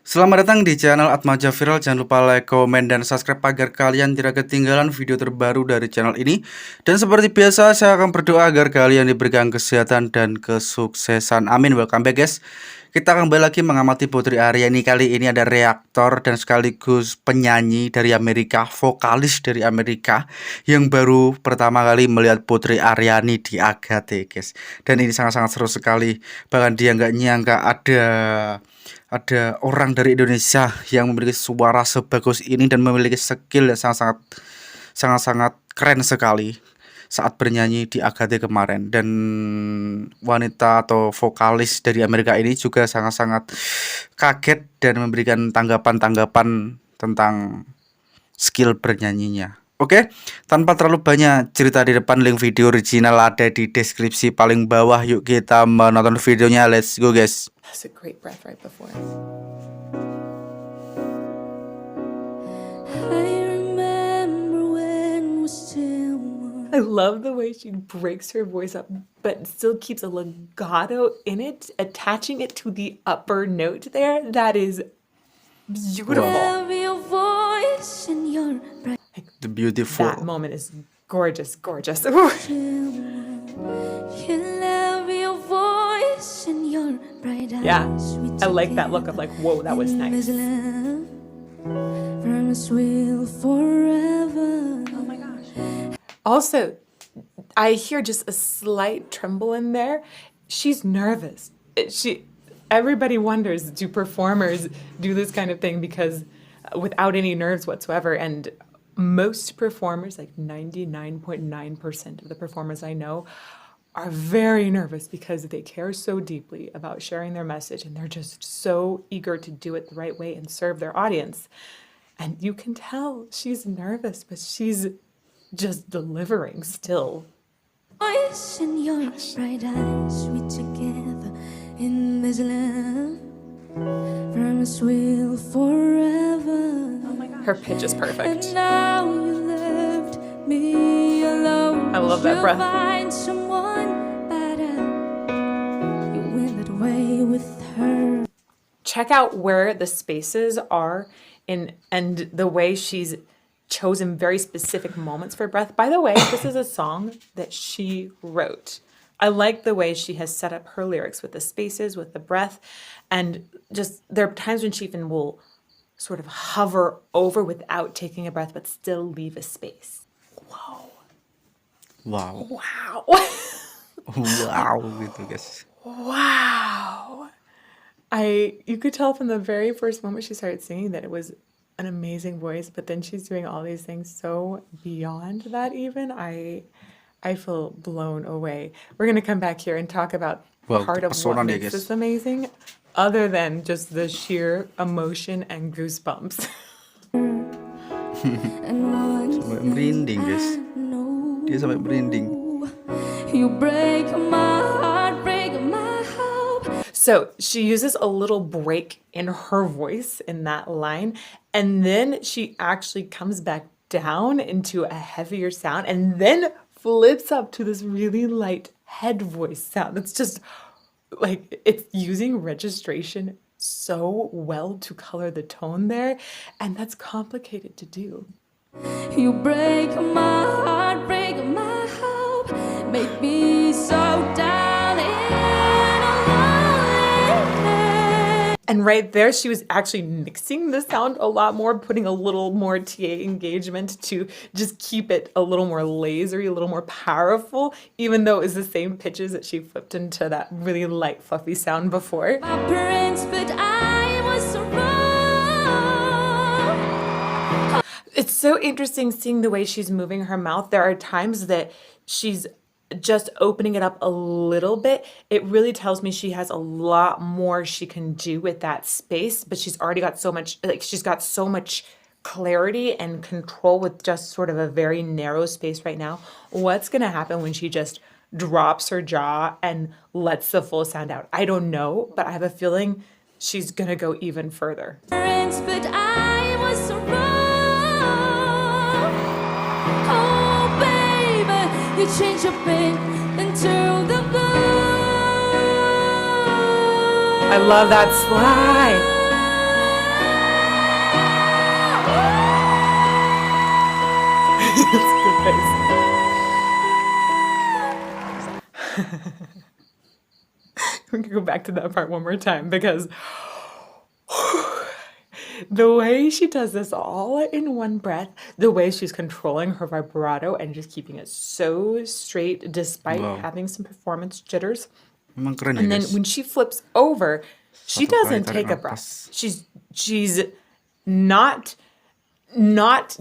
Selamat datang di channel Atmaja Viral. Jangan lupa like, komen, dan subscribe agar kalian tidak ketinggalan video terbaru dari channel ini. Dan seperti biasa, saya akan berdoa agar kalian diberikan kesehatan dan kesuksesan. Amin. Welcome back, guys. Kita akan kembali lagi mengamati Putri Ariani. Kali ini ada reaktor dan sekaligus penyanyi dari Amerika, vokalis dari Amerika, yang baru pertama kali melihat Putri Ariani di Agate, guys. Dan ini sangat-sangat seru sekali. Bahkan dia nggak nyangka ada orang dari Indonesia yang memiliki suara sebagus ini dan memiliki skill yang sangat-sangat keren sekali saat bernyanyi di Agate kemarin. Dan wanita atau vokalis dari Amerika ini juga sangat-sangat kaget dan memberikan tanggapan-tanggapan tentang skill bernyanyinya. Oke, tanpa terlalu banyak cerita di depan, link video original ada di deskripsi paling bawah. Yuk kita menonton videonya, let's go guys. That's a great breath right before. I love the way she breaks her voice up, but still keeps a legato in it, attaching it to the upper note there. That is beautiful. The beautiful. That moment is gorgeous, gorgeous. Yeah, I like that look of like, whoa, that was nice. Oh my gosh. Also, I hear just a slight tremble in there. She's nervous. Everybody wonders, do performers do this kind of thing because without any nerves whatsoever? And most performers, like 99.9% of the performers I know, are very nervous because they care so deeply about sharing their message and they're just so eager to do it the right way and serve their audience. And you can tell she's nervous, but she's just delivering still. Voice in your bright eyes, we together in this love. Promise we'll forever. Oh my God. Her pitch is perfect. And now you left me alone. I love that breath. Find someone better. You went that way with her. Check out where the spaces are and the way she's chosen very specific moments for breath. By the way, this is a song that she wrote. I like the way she has set up her lyrics with the spaces, with the breath, and just there are times when she even will sort of hover over without taking a breath, but still leave a space. Wow. Wow. Wow. Wow gitu guys. Wow. You could tell from the very first moment she started singing that it was an amazing voice, but then she's doing all these things so beyond that even. I feel blown away. We're going to come back here and talk about part of what makes this amazing, other than just the sheer emotion and goosebumps. Sampai merinding guys. Dia sampai merinding. You break my heart, break my hope. So she uses a little break in her voice in that line, and then she actually comes back down into a heavier sound and then flips up to this really light head voice sound. It's just like it's using registration so well to color the tone there, and that's complicated to do. You break my heart, break my hope, make me so down and alone. And right there, she was actually mixing the sound a lot more, putting a little more TA engagement to just keep it a little more lasery, a little more powerful, even though it was the same pitches that she flipped into that really light, fluffy sound before. My parents, but I was so wrong. It's so interesting seeing the way she's moving her mouth. There are times that she's just opening it up a little bit. It really tells me she has a lot more she can do with that space, but she's already got so much, like she's got so much clarity and control with just sort of a very narrow space right now. What's going to happen when she just drops her jaw and lets the full sound out? I don't know, but I have a feeling she's going to go even further. Parents, but I was so wrong. Oh, baby, you changed your pain into the blue. I love that slide. go back to that part one more time because the way she does this all in one breath, the way she's controlling her vibrato and just keeping it so straight despite Wow. having some performance jitters. Emang keren ya And then guys. when she flips over, she Satu kali doesn't tarik take a napas. breath. She's not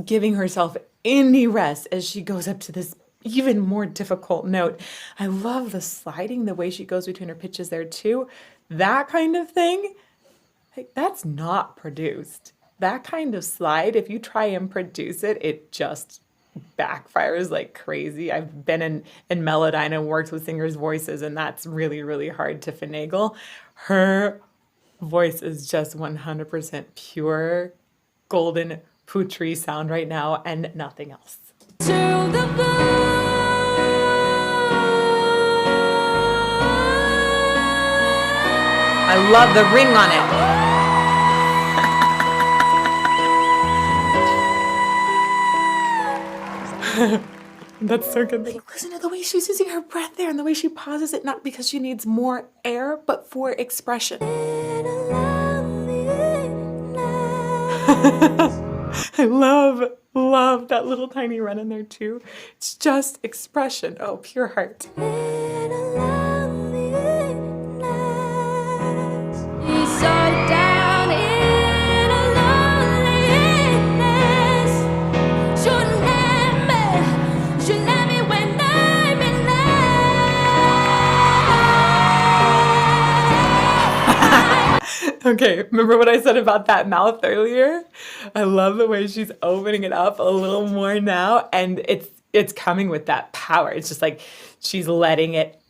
giving herself any rest as she goes up to this even more difficult note. I love the sliding, the way she goes between her pitches there too. That kind of thing, like, that's not produced. That kind of slide, if you try and produce it, it just backfires like crazy. I've been in Melodyne and worked with singers' voices, and that's really, really hard to finagle. Her voice is just 100% pure golden Putri sound right now and nothing else. To the blue. I love the ring on it. That's so good. Like, listen to the way she's using her breath there and the way she pauses it, not because she needs more air, but for expression. I love that little tiny run in there too. It's just expression. Oh, pure heart. He's so down in a loneliness. Je l'aime when I'm in love. Okay, remember what I said about that mouth earlier? I love the way she's opening it up a little more now, and it's coming with that power. It's just like she's letting it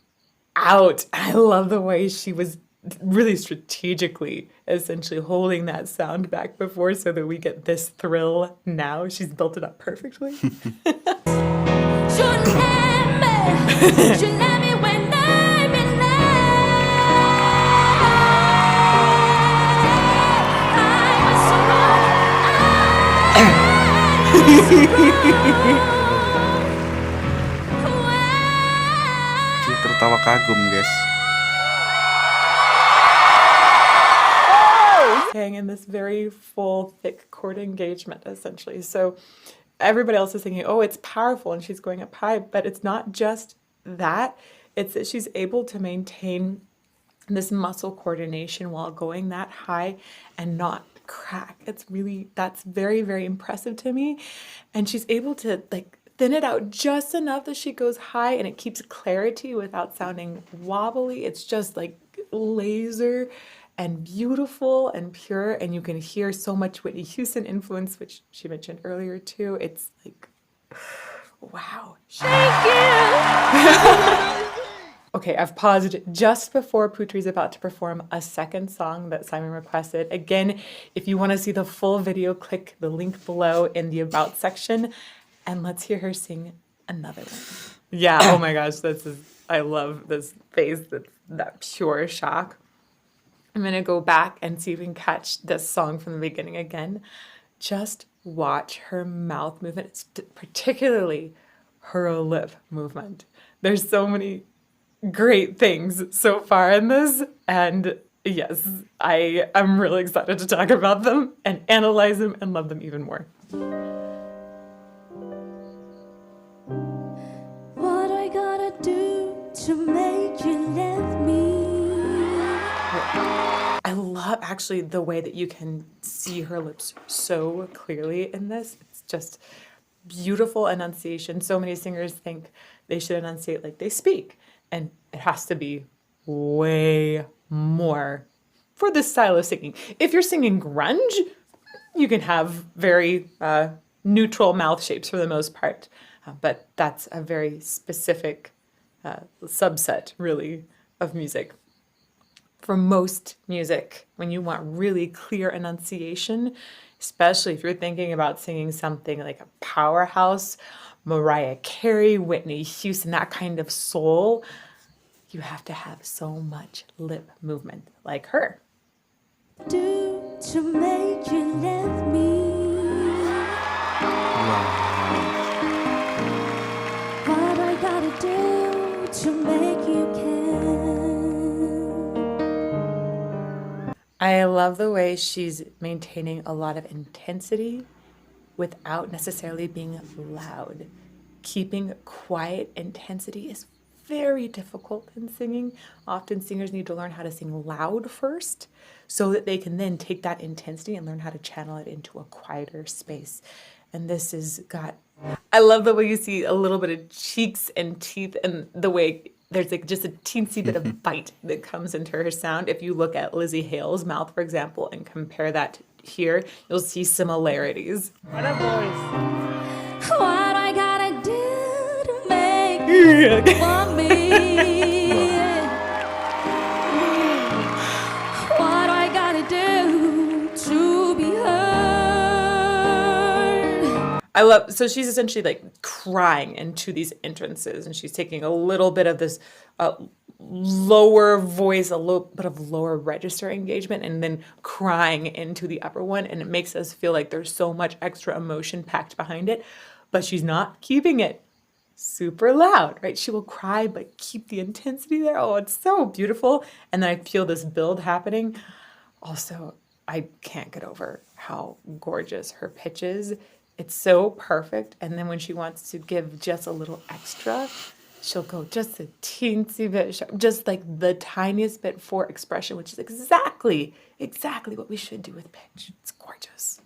out. I love the way she was really strategically essentially holding that sound back before so that we get this thrill now. She's built it up perfectly. Je l'aime when I'm in Dia tertawa kagum guys. Staying in this very full, thick chord engagement, essentially. So everybody else is thinking, oh, it's powerful and she's going up high, but it's not just that. It's that she's able to maintain this muscle coordination while going that high and not crack. That's very, very impressive to me. And she's able to like thin it out just enough that she goes high and it keeps clarity without sounding wobbly. It's just like laser and beautiful and pure, and you can hear so much Whitney Houston influence, which she mentioned earlier too. It's like, wow. Okay, I've paused just before Putri's about to perform a second song that Simon requested. Again, if you want to see the full video, click the link below in the About section, and let's hear her sing another one. Yeah, oh my gosh, I love this face, that pure shock. I'm going to go back and see if we can catch this song from the beginning again. Just watch her mouth movement, particularly her lip movement. There's so many great things so far in this, and yes, I am really excited to talk about them and analyze them and love them even more. What I gotta do to make you love me? I love actually the way that you can see her lips so clearly in this. It's just beautiful enunciation. So many singers think they should enunciate like they speak, and it has to be way more for this style of singing. If you're singing grunge, you can have very neutral mouth shapes for the most part, but that's a very specific subset, really, of music. For most music, when you want really clear enunciation, especially if you're thinking about singing something like a powerhouse, Mariah Carey, Whitney Houston, that kind of soul, you have to have so much lip movement like her. Do to make you love me? What I gotta do to make you care? I love the way she's maintaining a lot of intensity without necessarily being loud. Keeping quiet intensity is very difficult in singing. Often singers need to learn how to sing loud first so that they can then take that intensity and learn how to channel it into a quieter space. And this has got, I love the way you see a little bit of cheeks and teeth and the way there's like just a teensy bit of bite that comes into her sound. If you look at Lizzie Hale's mouth, for example, and compare that here, you'll see similarities. What I gotta do to make you want me? What I gotta do to be heard? I love, so she's essentially like crying into these entrances, and she's taking a little bit of this lower voice, a little bit of lower register engagement, and then crying into the upper one. And it makes us feel like there's so much extra emotion packed behind it, but she's not keeping it super loud, right? She will cry, but keep the intensity there. Oh, it's so beautiful. And then I feel this build happening. Also, I can't get over how gorgeous her pitch is. It's so perfect. And then when she wants to give just a little extra, she'll go just a teensy bit sharp, just like the tiniest bit for expression, which is exactly what we should do with pitch. It's gorgeous.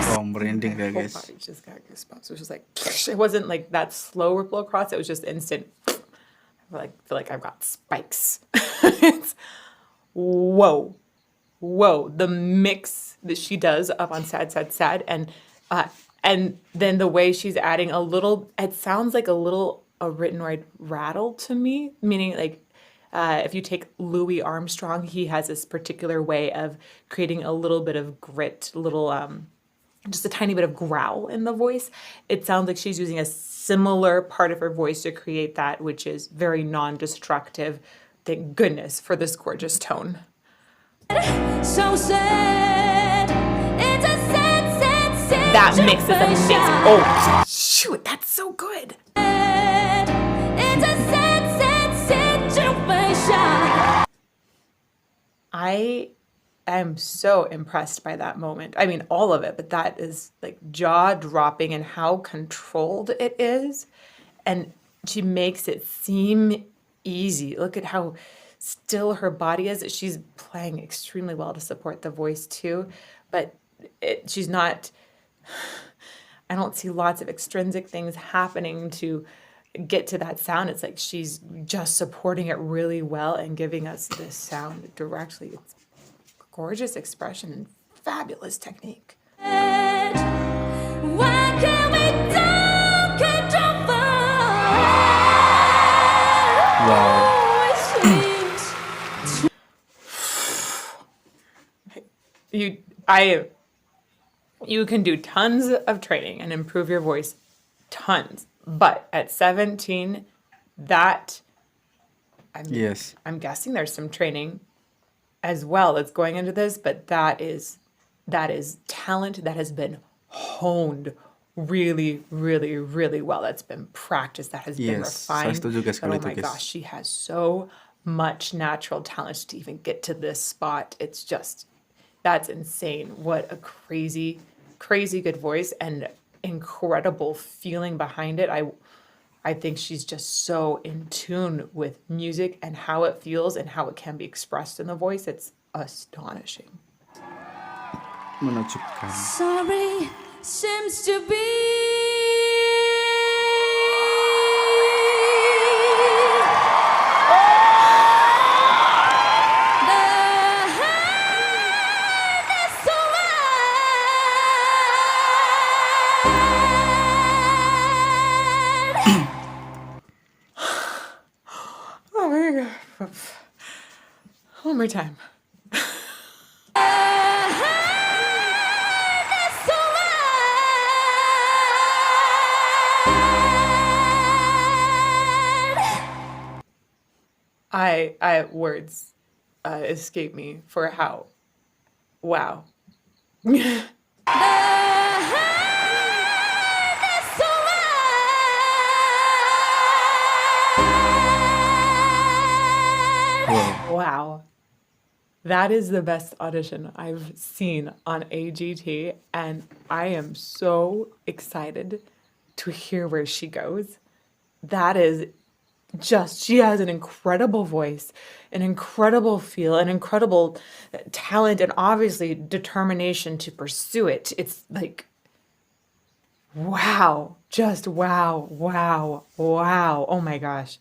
Wow, merinding deh My whole guys. body just got goosebumps. It was just like, it wasn't like that slow ripple across. It was just instant. I feel like I've got spikes. It's, whoa. The mix that she does up on sad, sad, sad, and then the way she's adding a little, it sounds like a little Ritenoid rattle to me, meaning like if you take Louis Armstrong, he has this particular way of creating a little bit of grit, just a tiny bit of growl in the voice. It sounds like she's using a similar part of her voice to create that, which is very non-destructive. Thank goodness for this gorgeous tone. So sad. It's a sad That mix is amazing. situation. Oh, shoot, that's so good. It's a sad situation. I am so impressed by that moment. I mean, all of it, but that is like jaw-dropping and how controlled it is. And she makes it seem easy. Look at how still her body is. She's playing extremely well to support the voice too, but she's not, I don't see lots of extrinsic things happening to get to that sound. It's like she's just supporting it really well and giving us this sound directly. It's gorgeous expression and fabulous technique. Why can't we talk and jump Wow. You can do tons of training and improve your voice, tons. But at 17, Yes. I'm guessing there's some training as well that's going into this, but that is talent that has been honed really, really, really well. That's been practiced, that has been Yes, saya refined. setuju guys But kalau oh itu my guys. gosh, she has so much natural talent to even get to this spot. It's just, that's insane. What a crazy, crazy good voice and incredible feeling behind it. I think she's just so in tune with music and how it feels and how it can be expressed in the voice. It's astonishing. Menakjubkan. Sorry seems to be the hardest word. Oh my God. One more time. Words escape me for how, wow. Wow. Wow. That is the best audition I've seen on AGT, and I am so excited to hear where she goes. That is just, she has an incredible voice, an incredible feel, an incredible talent, and obviously determination to pursue it. It's like, wow, just wow, wow, wow. Oh my gosh.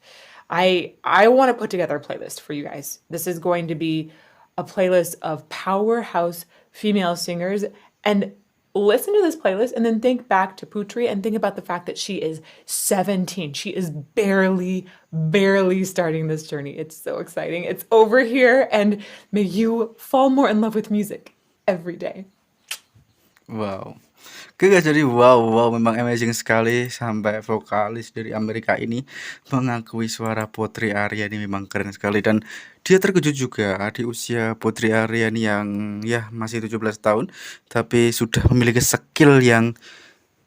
I want to put together a playlist for you guys. This is going to be a playlist of powerhouse female singers, and listen to this playlist and then think back to Putri and think about the fact that she is 17. She is barely starting this journey. It's so exciting. It's over here, and may you fall more in love with music every day. Wow. Oke guys, jadi wow memang amazing sekali sampai vokalis dari Amerika ini mengakui suara Putri Ariani memang keren sekali, dan dia terkejut juga di usia Putri Ariani yang ya masih 17 tahun tapi sudah memiliki skill yang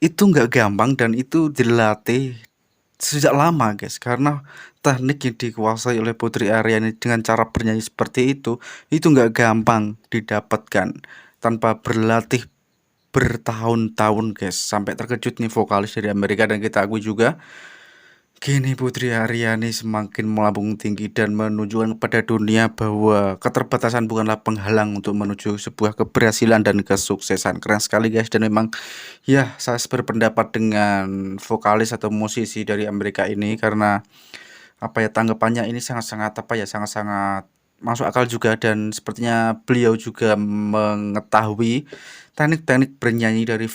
itu nggak gampang dan itu dilatih sejak lama guys, karena teknik yang dikuasai oleh Putri Ariani dengan cara bernyanyi seperti itu nggak gampang didapatkan tanpa berlatih bertahun-tahun guys. Sampai terkejut nih vokalis dari Amerika, dan kita akui juga kini Putri Ariani semakin melambung tinggi dan menunjukkan kepada dunia bahwa keterbatasan bukanlah penghalang untuk menuju sebuah keberhasilan dan kesuksesan. Keren sekali guys, dan memang ya saya berpendapat dengan vokalis atau musisi dari Amerika ini karena apa ya, tanggapannya ini sangat-sangat apa ya, sangat-sangat masuk akal juga, dan sepertinya beliau juga mengetahui teknik-teknik bernyanyi dari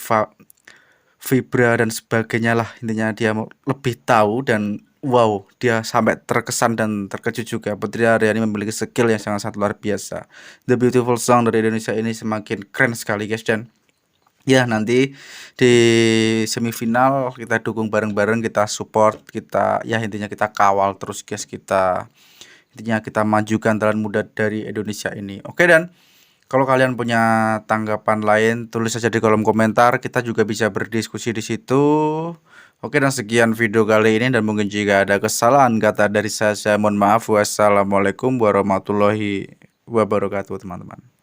vibra dan sebagainya lah, intinya dia lebih tahu, dan wow, dia sampai terkesan dan terkejut juga. Putri Ariani memiliki skill yang sangat-sangat luar biasa. The Beautiful Song dari Indonesia ini semakin keren sekali guys, dan ya nanti di semifinal kita dukung bareng-bareng, kita support, kita ya intinya kita kawal terus guys, intinya kita majukan talent muda dari Indonesia ini. Oke, dan kalau kalian punya tanggapan lain tulis saja di kolom komentar, kita juga bisa berdiskusi di situ. Oke, dan sekian video kali ini, dan mungkin jika ada kesalahan kata dari saya mohon maaf. Wassalamualaikum warahmatullahi wabarakatuh teman-teman.